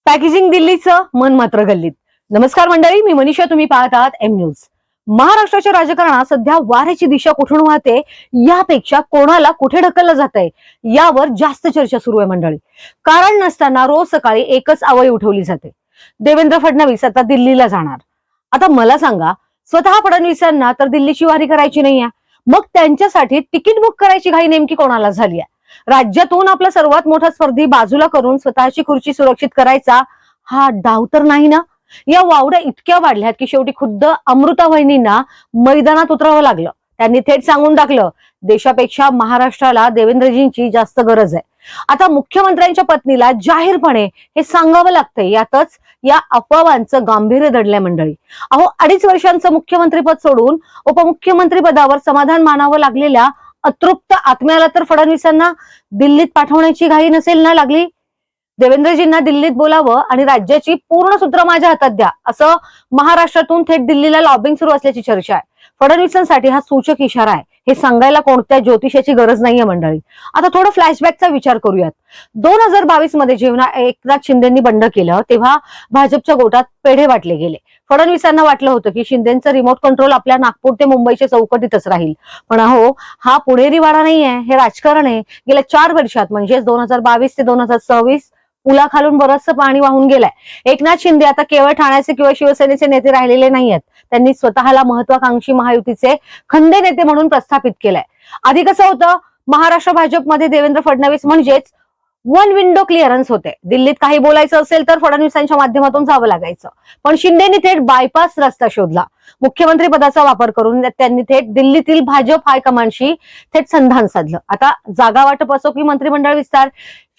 Packaging दिल्लीचं मन मात्र गल्लीत. नमस्कार मंडळी, मी मनीषा, तुम्ही पाहत आहात एम न्यूज. महाराष्ट्राच्या राजकारणात सध्या वाऱ्याची दिशा कुठून वाहते यापेक्षा कोणाला कुठे ढकललं जातंय यावर जास्त चर्चा सुरू आहे मंडळी. कारण नसताना रोज सकाळी एकच आवई उठवली जाते, देवेंद्र फडणवीस आता दिल्लीला जाणार. आता मला सांगा, स्वतः फडणवीसांना तर दिल्लीची वारी करायची नाहीये, मग त्यांच्यासाठी तिकीट बुक करायची घाई नेमकी कोणाला झाली आहे? राज्यातून आपला सर्वात मोठा स्पर्धी बाजूला करून स्वतःची खुर्ची सुरक्षित करायचा हा डाव तर नाही ना? या वावड्या इतक्या वाढल्यात की शेवटी खुद्द अमृता वहिनींना मैदानात उतरावं लागलं. त्यांनी थेट सांगून टाकलं, देशापेक्षा महाराष्ट्राला देवेंद्रजींची जास्त गरज आहे. आता मुख्यमंत्र्यांच्या पत्नीला जाहीरपणे हे सांगावं लागतंय. यातच या अफवांचं गांभीर्य दडलंय मंडळी. अहो, 2.5 वर्षांचं मुख्यमंत्रीपद सोडून उपमुख्यमंत्री पदावर समाधान मानावं लागलेल्या अतृप्त आत्म्याला तर फडणवीसांना दिल्लीत पाठवण्याची घाई नसेल ना लागली? देवेंद्रजींना दिल्लीत बोलावं आणि राज्याची पूर्ण सूत्र माझ्या हातात द्या, असं महाराष्ट्रातून थेट दिल्लीला लॉबिंग सुरू असल्याची चर्चा आहे. फडणवीसांसाठी हा सूचक इशारा आहे. हे सांगायला कोणत्या ज्योतिषाची गरज नाहीये मंडळी. आता थोडं फ्लॅशबॅकचा विचार करूयात. 2022 मध्ये जेव्हा एकनाथ शिंदेंनी बंड केलं तेव्हा भाजपच्या गोटात पेढे वाटले गेले. फडणवीसांना वाटलं होतं की शिंदेचं रिमोट कंट्रोल आपल्या नागपूर ते मुंबईच्या चौकटीतच राहील. पण अहो, हा पुणेरी वाडा नाहीये, हे राजकारण आहे. गेल्या 4 वर्षात म्हणजे 2022 ते 2026 पुलाखालून बरचसं पाणी वाहून गेलंय. एकनाथ शिंदे आता केवळ ठाण्याचे किंवा शिवसेनेचे नेते राहिलेले नाहीयेत. त्यांनी स्वतःला महत्वाकांक्षी महायुतीचे खंदे नेते म्हणून प्रस्थापित केलंय. आधी कसं होतं, महाराष्ट्र भाजपमध्ये देवेंद्र फडणवीस म्हणजेच वन विंडो क्लिअरन्स होते. दिल्लीत काही बोलायचं असेल तर फडणवीसांच्या माध्यमातून जावं लागायचं. पण शिंदेनी थेट बायपास रस्ता शोधला. मुख्यमंत्री पदाचा वापर करून त्यांनी थेट दिल्लीतील भाजप हायकमांडशी थेट संधान साधलं. आता जागा वाटप असो की मंत्रिमंडळ विस्तार,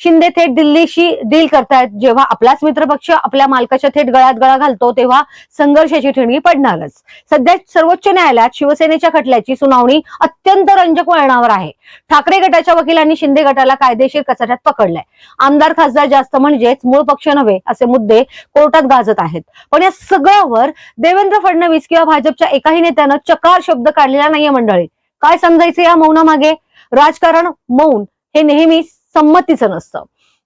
शिंदे थेट दिल्लीशी डील करतायत. जेव्हा आपलाच मित्रपक्ष आपल्या मालकाच्या थेट गळ्यात गळा घालतो तेव्हा संघर्षाची ठिणगी पडणारच. सध्या सर्वोच्च न्यायालयात शिवसेनेच्या खटल्याची सुनावणी अत्यंत रंजक वळणावर आहे. ठाकरे गटाच्या वकिलांनी शिंदे गटाला कायदेशीर कचाट्यात पकडलंय. आमदार खासदार जास्त म्हणजेच मूळ पक्ष नव्हे असे मुद्दे कोर्टात गाजत आहेत. पण या सगळ्यावर देवेंद्र फडणवीस किंवा भाजपच्या एकाही नेत्यानं चकार शब्द काढलेला नाहीये मंडळी. काय समजायचं या मौनामागे? राजकारण मौन हे नेहमी संमतीचं नसतं,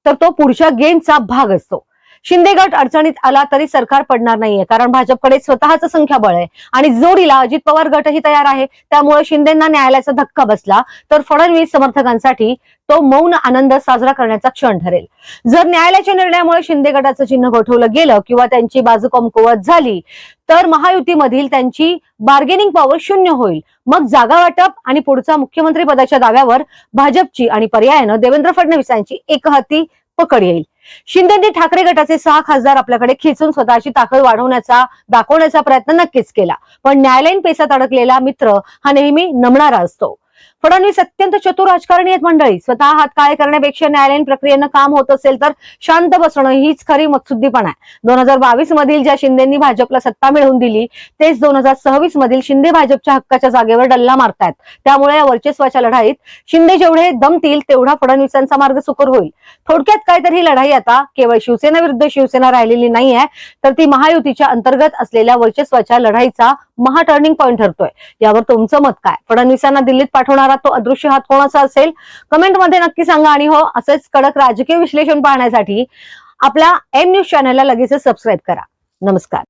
तर तो पुढच्या गेमचा भाग असतो. शिंदे गट अडचणीत आला तरी सरकार पडणार नाहीये, कारण भाजपकडे स्वतःचं संख्याबळ आहे आणि जोडीला अजित पवार गटही तयार आहे. त्यामुळे शिंदेंना न्यायालयाचा धक्का बसला तर फडणवीस समर्थकांसाठी तो मौन आनंद साजरा करण्याचा क्षण ठरेल. जर न्यायालयाच्या निर्णयामुळे शिंदे गटाचं चिन्ह गोठवलं गेलं किंवा त्यांची बाजू कमकुवत झाली तर महायुतीमधील त्यांची बार्गेनिंग पॉवर शून्य होईल. मग जागा वाटप आणि पुढचा मुख्यमंत्री पदाच्या दाव्यावर भाजपची आणि पर्यायानं देवेंद्र फडणवीसांची एकहाती पकड येईल. शिंदेंनी ठाकरे गटाचे 6 खासदार आपल्याकडे खेचून स्वतःची ताकद दाखवण्याचा प्रयत्न नक्कीच केला. पण न्यायालयीन पेचात अडकलेला मित्र हा नेहमी नमणारा असतो. फडणवीस अत्यंत चतुर राजकारणी आहेत मंडळी. स्वतः हात काळे करण्यापेक्षा न्यायालयीन प्रक्रियेनं काम होत असेल तर शांत बसणं हीच खरी मकसुद्दीपणा आहे. 2022 मधील ज्या शिंदेंनी भाजपला सत्ता मिळवून दिली तेच 2026 मधील शिंदे भाजपच्या हक्काच्या जागेवर डल्ला मारतायत. त्यामुळे या वर्चस्वाच्या लढाईत शिंदे जेवढे दमतील तेवढा फडणवीसांचा मार्ग सुकर होईल. थोडक्यात काय तर ही लढाई आता केवळ शिवसेना विरुद्ध शिवसेना राहिलेली नाहीये, तर ती महायुतीच्या अंतर्गत असलेल्या वर्चस्वाच्या लढाईचा महा टर्निंग पॉइंट ठरतोय. यावर तुमचं मत काय? फडणवीसांना दिल्लीत पाठवणारा तो अदृश्य हात कोणाचा असेल? कमेंट मध्ये नक्की सांगा. आणि हो, असेच कडक राजकीय विश्लेषण पाहण्यासाठी आपल्या एम न्यूज चॅनलला लगेच सबस्क्राईब करा. नमस्कार.